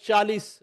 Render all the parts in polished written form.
40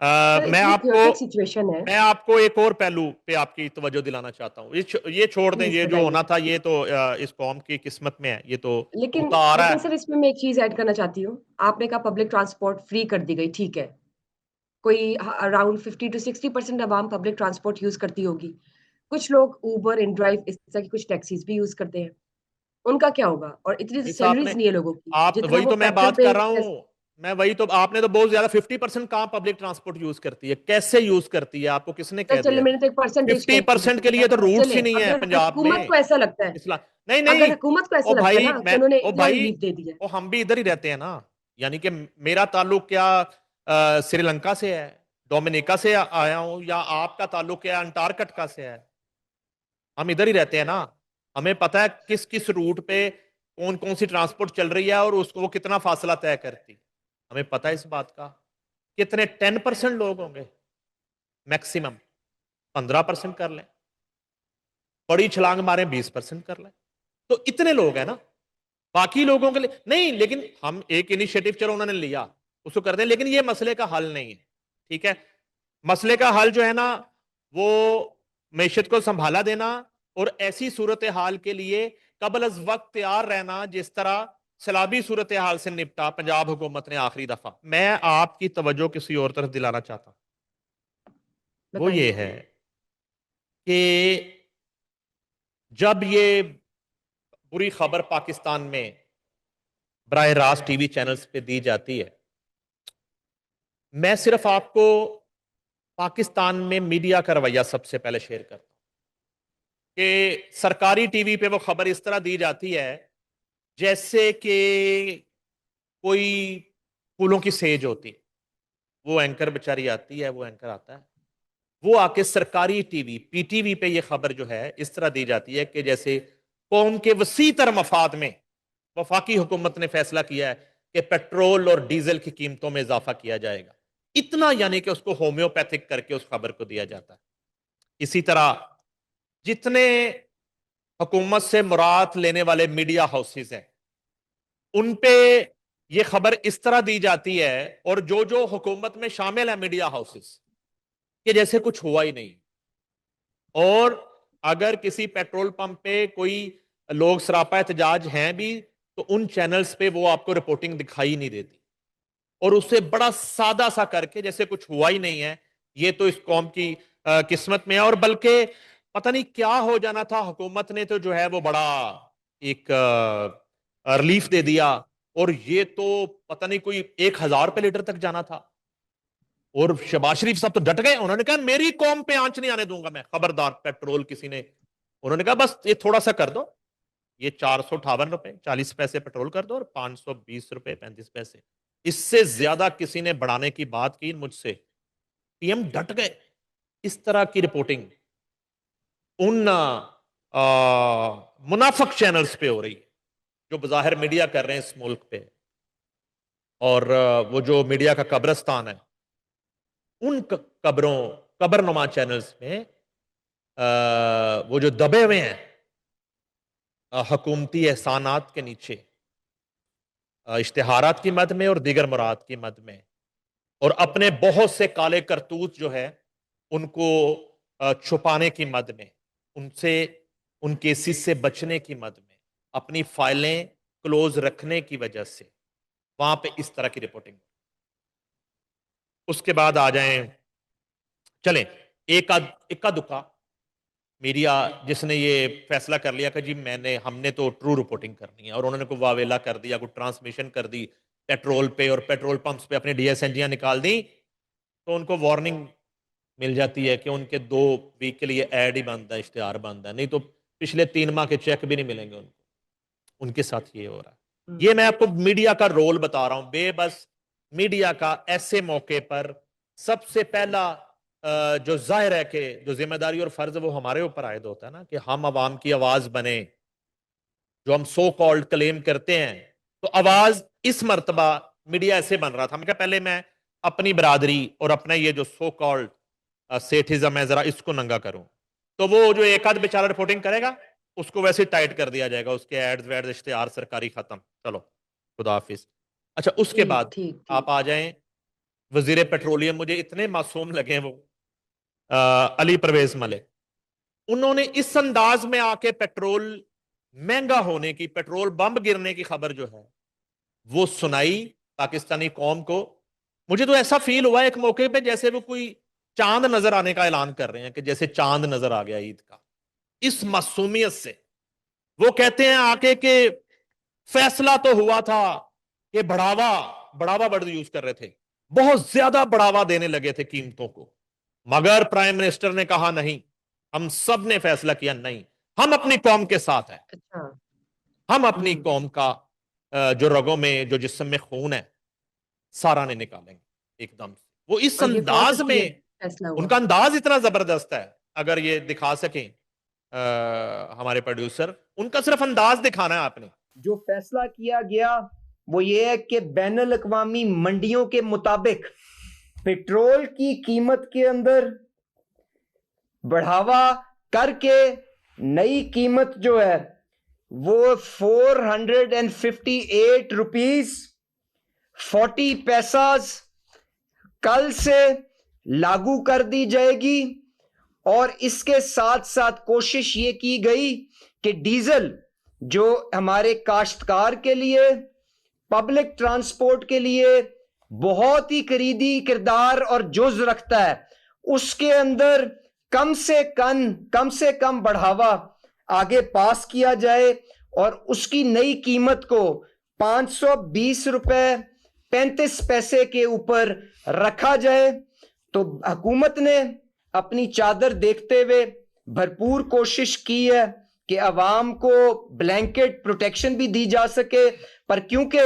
سر میں اتنی آپ کو کیوٹک سچویشن ہے. میں آپ کو ایک اور پہلو پہ آپ کی توجہ دلانا چاہتا ہوں. یہ چھوڑ دیں، پلیز یہ جو بتائیے. ہونا تھا یہ تو اس قوم کی قسمت میں ہے، یہ تو لیکن ہوتا آ رہا لیکن ہے. سر اس میں ایک چیز ایڈ کرنا چاہتی ہوں. آپ نے کہا پبلک ٹرانسپورٹ فری کر دی گئی، ٹھیک ہے. کوئی اراؤنڈ 50 to 60% عوام پبلک ٹرانسپورٹ یوز کرتی ہوگی. کچھ لوگ اوبر ان ڈرائیو اس طرح کی کچھ ٹیکسیز بھی یوز کرتے ہیں. ان کا کیا ہوگا؟ اور اتنی اس آپ نے سیلریز نہیں ہے لوگوں کی آپ جتنا وہی وہ تو میں پیٹرول بات پہ. کر رہا ہوں. میں وہی تو آپ نے تو بہت زیادہ 50% کہاں پبلک ٹرانسپورٹ یوز کرتی ہے، کیسے یوز کرتی ہے، آپ کو کس نے سر کہہ چلے دیا میں نے تو ایک پرسنٹیج کہی تھی 50% کے جتنا. لیے تو روٹس چلے ہی نہیں ہے اگر پنجاب میں حکومت کو ایسا لگتا ہے، اسلام. نہیں اگر نہیں، حکومت کو او ایسا لگتا ہے بھائی نا کہ انہوں نے او اتنا بھائی ریلیف دے دیا. او ہم بھی ادھر ہی رہتے ہیں نا. یعنی کہ میرا تعلق کیا سری لنکا سے ہے، ڈومینیکا سے آیا ہوں، یا آپ کا تعلق کیا انٹارکٹکا سے ہے؟ ہم ادھر ہی رہتے ہیں نا. ہمیں پتا ہے کس کس روٹ پہ کون کون سی ٹرانسپورٹ چل رہی ہے اور اس کو وہ کتنا فاصلہ طے کرتی. ہمیں پتا ہے اس بات کا. کتنے 10% لوگ ہوں گے میکسیمم. 15% کر لیں، بڑی چھلانگ مارے 20% کر لیں، تو اتنے لوگ ہیں نا. باقی لوگوں کے لیے نہیں. لیکن ہم ایک انیشیٹو چلو انہوں نے لیا، اس کو کر دیں، لیکن یہ مسئلے کا حل نہیں ہے. ٹھیک ہے، مسئلے کا حل جو ہے نا وہ معیشت کو سنبھالا دینا اور ایسی صورتحال کے لیے قبل از وقت تیار رہنا جس طرح سیلابی صورتحال سے نپٹا پنجاب حکومت نے آخری دفعہ. میں آپ کی توجہ کسی اور طرف دلانا چاہتا ہوں. وہ بتائیے. یہ ہے کہ جب یہ بری خبر پاکستان میں براہ راست ٹی وی چینلز پہ دی جاتی ہے، میں صرف آپ کو پاکستان میں میڈیا کا رویہ سب سے پہلے شیئر کرتا ہوں کہ سرکاری ٹی وی پہ وہ خبر اس طرح دی جاتی ہے جیسے کہ کوئی پھولوں کی سیج ہوتی. وہ اینکر بچاری آتی ہے، وہ اینکر آتا ہے، وہ آ کے سرکاری T V P T V پہ یہ خبر جو ہے اس طرح دی جاتی ہے کہ جیسے قوم کے وسیع تر مفاد میں وفاقی حکومت نے فیصلہ کیا ہے کہ پیٹرول اور ڈیزل کی قیمتوں میں اضافہ کیا جائے گا. اتنا یعنی کہ اس کو ہومیوپیتھک کر کے اس خبر کو دیا جاتا ہے. اسی طرح جتنے حکومت سے مراد لینے والے میڈیا ہاؤسز ہیں ان پہ یہ خبر اس طرح دی جاتی ہے، اور جو حکومت میں شامل ہے میڈیا ہاؤسز کہ جیسے کچھ ہوا ہی نہیں. اور اگر کسی پیٹرول پمپ پہ کوئی لوگ سراپا احتجاج ہیں بھی تو ان چینلز پہ وہ آپ کو رپورٹنگ دکھائی نہیں دیتی، اور اسے بڑا سادہ سا کر کے جیسے کچھ ہوا ہی نہیں ہے. یہ تو اس قوم کی قسمت میں ہے. اور بلکہ پتہ نہیں کیا ہو جانا تھا، حکومت نے تو جو ہے وہ بڑا ایک ریلیف دے دیا، اور یہ تو پتہ نہیں کوئی 1000 پہ لیٹر تک جانا تھا. اور شہباز شریف صاحب تو ڈٹ گئے، انہوں نے کہا میری قوم پہ آنچ نہیں آنے دوں گا میں، خبردار پیٹرول کسی نے. انہوں نے کہا بس یہ تھوڑا سا کر دو، یہ 458 روپے 40 پیسے پیٹرول کر دو اور 520 روپے 35 پیسے. اس سے زیادہ کسی نے بڑھانے کی بات کی مجھ سے، پی ایم ڈٹ گئے. اس طرح کی رپورٹنگ ان منافق چینلز پہ ہو رہی ہے جو بظاہر میڈیا کر رہے ہیں اس ملک پہ. اور وہ جو میڈیا کا قبرستان ہے ان قبر نما چینلز میں وہ جو دبے ہوئے ہیں حکومتی احسانات کے نیچے، اشتہارات کی مد میں اور دیگر مراد کی مد میں، اور اپنے بہت سے کالے کرتوت جو ہے ان کو چھپانے کی مد میں، ان کیسز سے بچنے کی مد میں، اپنی فائلیں کلوز رکھنے کی وجہ سے وہاں پہ اس طرح کی رپورٹنگ. اس کے بعد آ جائیں، چلیں ایک اکا دکا میڈیا جس نے یہ فیصلہ کر لیا کہ جی ہم نے تو ٹرو رپورٹنگ کرنی ہے، اور انہوں نے کوئی واویلا کر دیا، کوئی ٹرانسمیشن کر دی پیٹرول پہ، اور پیٹرول پمپس پہ اپنی ڈی ایس این جیاں نکال دیں، تو ان کو وارننگ مل جاتی ہے کہ ان کے 2 ویک کے لیے ایڈ ہی بند ہے، اشتہار بند ہے، نہیں تو پچھلے 3 ماہ کے چیک بھی نہیں ملیں گے ان کو. ان کے ساتھ یہ ہو رہا ہے. یہ میں آپ کو میڈیا کا رول بتا رہا ہوں. بے بس میڈیا کا ایسے موقع پر سب سے پہلا جو ظاہر ہے کہ جو ذمہ داری اور فرض وہ ہمارے اوپر عائد ہوتا ہے نا کہ ہم عوام کی آواز بنے. جو ہم سو کالڈ کلیم کرتے ہیں تو آواز اس مرتبہ میڈیا ایسے بن رہا تھا. میں کہا پہلے میں اپنی برادری اور اپنا یہ جو سو کالڈ سیٹھزم ہے ذرا اس کو ننگا کروں. تو وہ جو ایک آدھ بیچارہ رپورٹنگ کرے گا اس کو ویسے ٹائٹ کر دیا جائے گا، اس کے ایڈز ویڈز اشتہار سرکاری ختم، چلو خدا حافظ. اچھا اس کے بعد ٹھیک ٹھیک آپ ٹھیک. آ جائیں وزیر پیٹرولیم مجھے اتنے معصوم لگے وہ علی پرویز ملک، انہوں نے اس انداز میں آ کے پیٹرول مہنگا ہونے کی، پیٹرول بمب گرنے کی خبر جو ہے وہ سنائی پاکستانی قوم کو. مجھے تو ایسا فیل ہوا ایک موقع پہ جیسے وہ کوئی چاند نظر آنے کا اعلان کر رہے ہیں کہ جیسے چاند نظر آ گیا عید کا. اس معصومیت سے وہ کہتے ہیں آ کے کہ فیصلہ تو ہوا تھا کہ بڑھاوا ورڈ یوز کر رہے تھے، بہت زیادہ بڑھاوا دینے لگے تھے قیمتوں کو، مگر پرائم منسٹر نے کہا نہیں، ہم سب نے فیصلہ کیا نہیں، ہم اپنی قوم کے ساتھ ہیں، اچھا. ہم اپنی ہوں. قوم کا جو رگوں میں جو جسم میں خون ہے سارا نے نکالیں گے ایک دم سے. وہ اس اور یہ انداز فوج کی میں، فیصلہ ان ہوا. کا انداز اتنا زبردست ہے، اگر یہ دکھا سکیں ہمارے پروڈیوسر، ان کا صرف انداز دکھانا ہے آپ نے. جو فیصلہ کیا گیا وہ یہ ہے کہ بین الاقوامی منڈیوں کے مطابق پیٹرول کی قیمت کے اندر بڑھاوا کر کے نئی قیمت جو ہے وہ 458 روپیز 40 پیساز کل سے لاگو کر دی جائے گی. اور اس کے ساتھ ساتھ کوشش یہ کی گئی کہ ڈیزل جو ہمارے کاشتکار کے لیے، پبلک ٹرانسپورٹ کے لیے بہت ہی کلیدی کردار اور جز رکھتا ہے، اس کے اندر کم سے کم بڑھاوا آگے پاس کیا جائے اور اس کی نئی قیمت کو 520 روپے 35 پیسے کے اوپر رکھا جائے. تو حکومت نے اپنی چادر دیکھتے ہوئے بھرپور کوشش کی ہے کہ عوام کو بلینکٹ پروٹیکشن بھی دی جا سکے، پر کیونکہ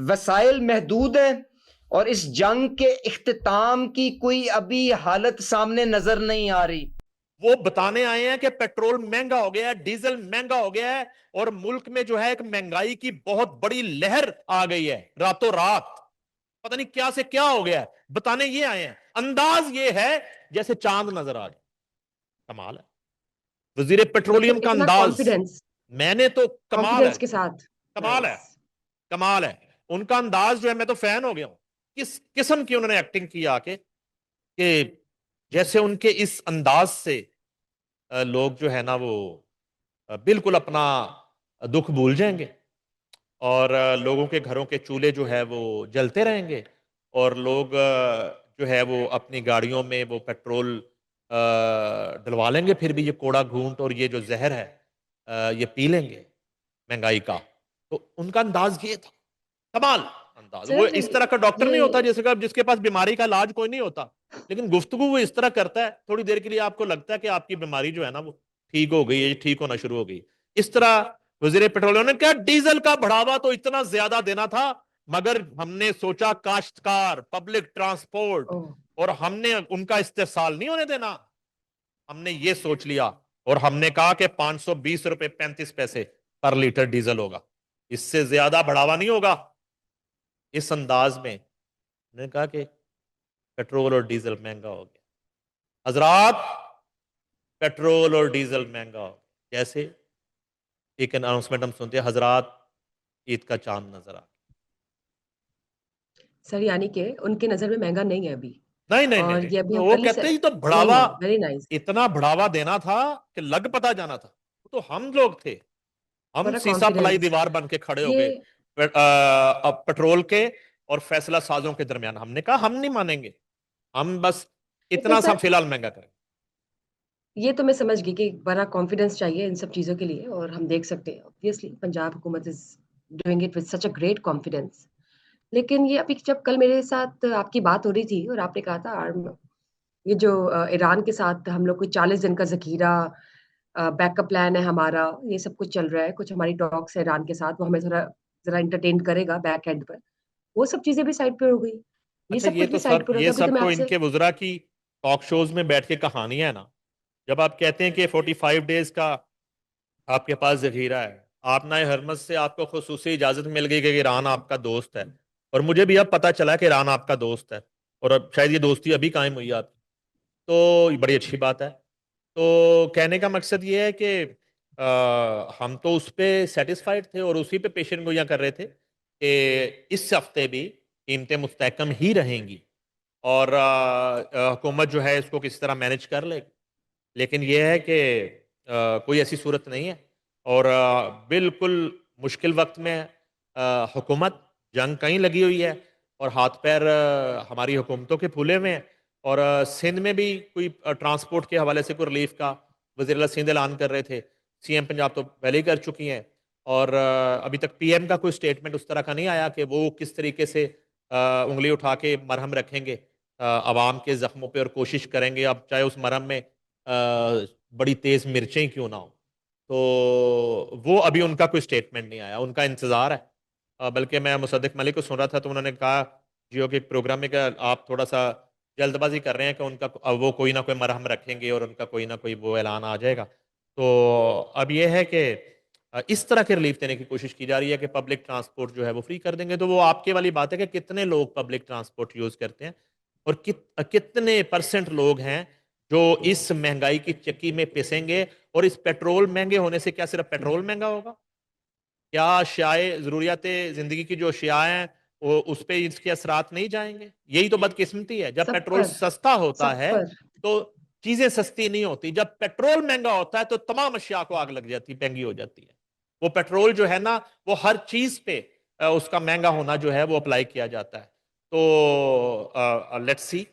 وسائل محدود ہیں اور اس جنگ کے اختتام کی کوئی ابھی حالت سامنے نظر نہیں آ رہی. وہ بتانے آئے ہیں کہ پیٹرول مہنگا ہو گیا ہے، ڈیزل مہنگا ہو گیا ہے، اور ملک میں جو ہے ایک مہنگائی کی بہت بڑی لہر آ گئی ہے راتوں رات، پتہ نہیں کیا سے کیا ہو گیا ہے، بتانے یہ آئے ہیں. انداز یہ ہے جیسے چاند نظر آ جائے. کمال ہے وزیر مطلب پیٹرولیم کا اتنا انداز. کانفیڈینس، میں نے تو کمال ہے، کانفیڈینس کے ساتھ. کمال نائس. ہے، کمال ہے. ان کا انداز جو ہے میں تو فین ہو گیا ہوں. کس قسم کی انہوں نے ایکٹنگ کی آ کے کہ جیسے ان کے اس انداز سے لوگ جو ہے نا وہ بالکل اپنا دکھ بھول جائیں گے، اور لوگوں کے گھروں کے چولہے جو ہے وہ جلتے رہیں گے، اور لوگ جو ہے وہ اپنی گاڑیوں میں وہ پیٹرول ڈلوا لیں گے، پھر بھی یہ کوڑا گھونٹ اور یہ جو زہر ہے یہ پی لیں گے مہنگائی کا. تو ان کا انداز یہ تھا، کمال انداز. وہ سر اس طرح کا ڈاکٹر نہیں ہوتا یہ جس کے پاس بیماری کا علاج کوئی نہیں ہوتا، لیکن گفتگو وہ اس طرح کرتا ہے، تھوڑی دیر کے لیے آپ کو لگتا ہے کہ آپ کی بیماری جو ہے نا وہ ٹھیک ہو گئی ہے، ٹھیک ہونا شروع ہو گئی. اس طرح وزیر پیٹرولیم نے کہا ڈیزل کا بڑھاوا تو اتنا زیادہ دینا تھا، مگر ہم نے سوچا کاشتکار، پبلک ٹرانسپورٹ، اوہ. اور ہم نے ان کا استحصال نہیں ہونے دینا. ہم نے یہ سوچ لیا اور ہم نے کہا کہ 520 روپے 35 پیسے پر لیٹر ڈیزل ہوگا، اس سے زیادہ بڑھاوا نہیں ہوگا. اس انداز میں نے کہا کہ پیٹرول اور ڈیزل مہنگا ہو گیا. حضرات پیٹرول اور ڈیزل مہنگا ہو گیا. جیسے ایک اناؤنسمنٹ ہم سنتے ہیں، حضرات عید کا چاند نظر آ. سر یعنی کہ ان کے نظر میں مہنگا نہیں ہے ابھی، نہیں نہیں نہیں اور نہیں، یہ ابھی ہم وہ کل ہی سے. کہتے ہیں یہ تو نہیں بڑھاوا، ہے. Very nice. اتنا بڑھاوا دینا تھا کہ لگ پتا جانا تھا. تو ہم لوگ تھے، ہم بڑا سیسا پلائی کانفیڈینس. دیوار بن کے کھڑے ہو گئے یہ پیٹرول کے اور فیصلہ سازوں کے درمیان. ہم نے کہا ہم نہیں مانیں گے، ہم بس لیکن اتنا سا سر فی الحال مہنگا کریں. یہ تو میں سمجھ گئی کہ بڑا کانفیڈینس چاہیے ان سب چیزوں کے لیے، اور ہم دیکھ سکتے ہیں obviously پنجاب حکومت is doing it with such a great confidence. لیکن یہ ابھی جب کل میرے ساتھ آپ کی بات ہو رہی تھی اور آپ نے کہا تھا یہ جو ایران کے ساتھ ہم لوگ کو 40 دن کا ذخیرہ بیک اپ پلان ہے ہمارا، یہ سب کچھ چل رہا ہے، کچھ ہماری ٹاکس ہے ایران کے ساتھ، وہ ہمیں ذرا انٹرٹین کرے گا بیک اینڈ پر، وہ سب چیزیں بھی سائڈ پہ ہو گئی، یہ اچھا سب یہ کچھ تو بھی سائڈ سب پہ ہو یہ گیا. ابھی تو سب میں تو آپ ان سے کے وزراء کی ٹاک شوز میں بیٹھ کے کہانی ہے نا. جب آپ کہتے ہیں کہ 45 ڈیز کا آپ کے پاس ذخیرہ ہے، آپ نہ حرمت سے آپ کو خصوصی اجازت مل گئی کہ ایران آپ کا دوست ہے، اور مجھے بھی اب پتا چلا کہ ایران آپ کا دوست ہے، اور اب شاید یہ دوستی ابھی قائم ہوئی ہے آپ کی، تو یہ بڑی اچھی بات ہے. تو کہنے کا مقصد یہ ہے کہ ہم تو اس پہ سیٹسفائیڈ تھے اور اسی پہ پیشن گوئیاں کر رہے تھے کہ اس ہفتے بھی قیمتیں مستحکم ہی رہیں گی. اور حکومت جو ہے اس کو کسی طرح مینج کر لے. لیکن یہ ہے کہ کوئی ایسی صورت نہیں ہے, اور بالکل مشکل وقت میں حکومت جنگ کہیں لگی ہوئی ہے, اور ہاتھ پیر ہماری حکومتوں کے پھولے ہوئے ہیں. اور سندھ میں بھی کوئی ٹرانسپورٹ کے حوالے سے کوئی ریلیف کا وزیر اعلیٰ سندھ اعلان کر رہے تھے, سی ایم پنجاب تو پہلے ہی کر چکی ہیں, اور ابھی تک پی ایم کا کوئی سٹیٹمنٹ اس طرح کا نہیں آیا کہ وہ کس طریقے سے انگلی اٹھا کے مرہم رکھیں گے عوام کے زخموں پہ, اور کوشش کریں گے اب چاہے اس مرہم میں بڑی تیز مرچیں کیوں نہ ہوں. تو وہ ابھی ان کا کوئی سٹیٹمنٹ نہیں آیا, ان کا انتظار ہے. بلکہ میں مصدق ملک کو سن رہا تھا تو انہوں نے کہا جیو کے پروگرام میں کہ آپ تھوڑا سا جلد بازی کر رہے ہیں کہ ان کا وہ کوئی نہ کوئی مرہم رکھیں گے اور ان کا کوئی نہ کوئی وہ اعلان آ جائے گا. تو اب یہ ہے کہ اس طرح کے ریلیف دینے کی کوشش کی جا رہی ہے کہ پبلک ٹرانسپورٹ جو ہے وہ فری کر دیں گے. تو وہ آپ کے والی بات ہے کہ کتنے لوگ پبلک ٹرانسپورٹ یوز کرتے ہیں, اور کتنے پرسنٹ لوگ ہیں جو اس مہنگائی کی چکی میں پسیں گے. اور اس پیٹرول مہنگے ہونے سے کیا صرف پیٹرول مہنگا ہوگا, کیا اشیاء ضروریات زندگی کی جو اشیاء ہیں وہ اس پہ اس کے اثرات نہیں جائیں گے؟ یہی تو بدقسمتی ہے. جب سب پیٹرول پر سستا ہوتا سب ہے پر تو چیزیں سستی نہیں ہوتی, جب پیٹرول مہنگا ہوتا ہے تو تمام اشیاء کو آگ لگ جاتی, مہنگی ہو جاتی ہے. وہ پیٹرول جو ہے نا وہ ہر چیز پہ اس کا مہنگا ہونا جو ہے وہ اپلائی کیا جاتا ہے. تو لیٹس سی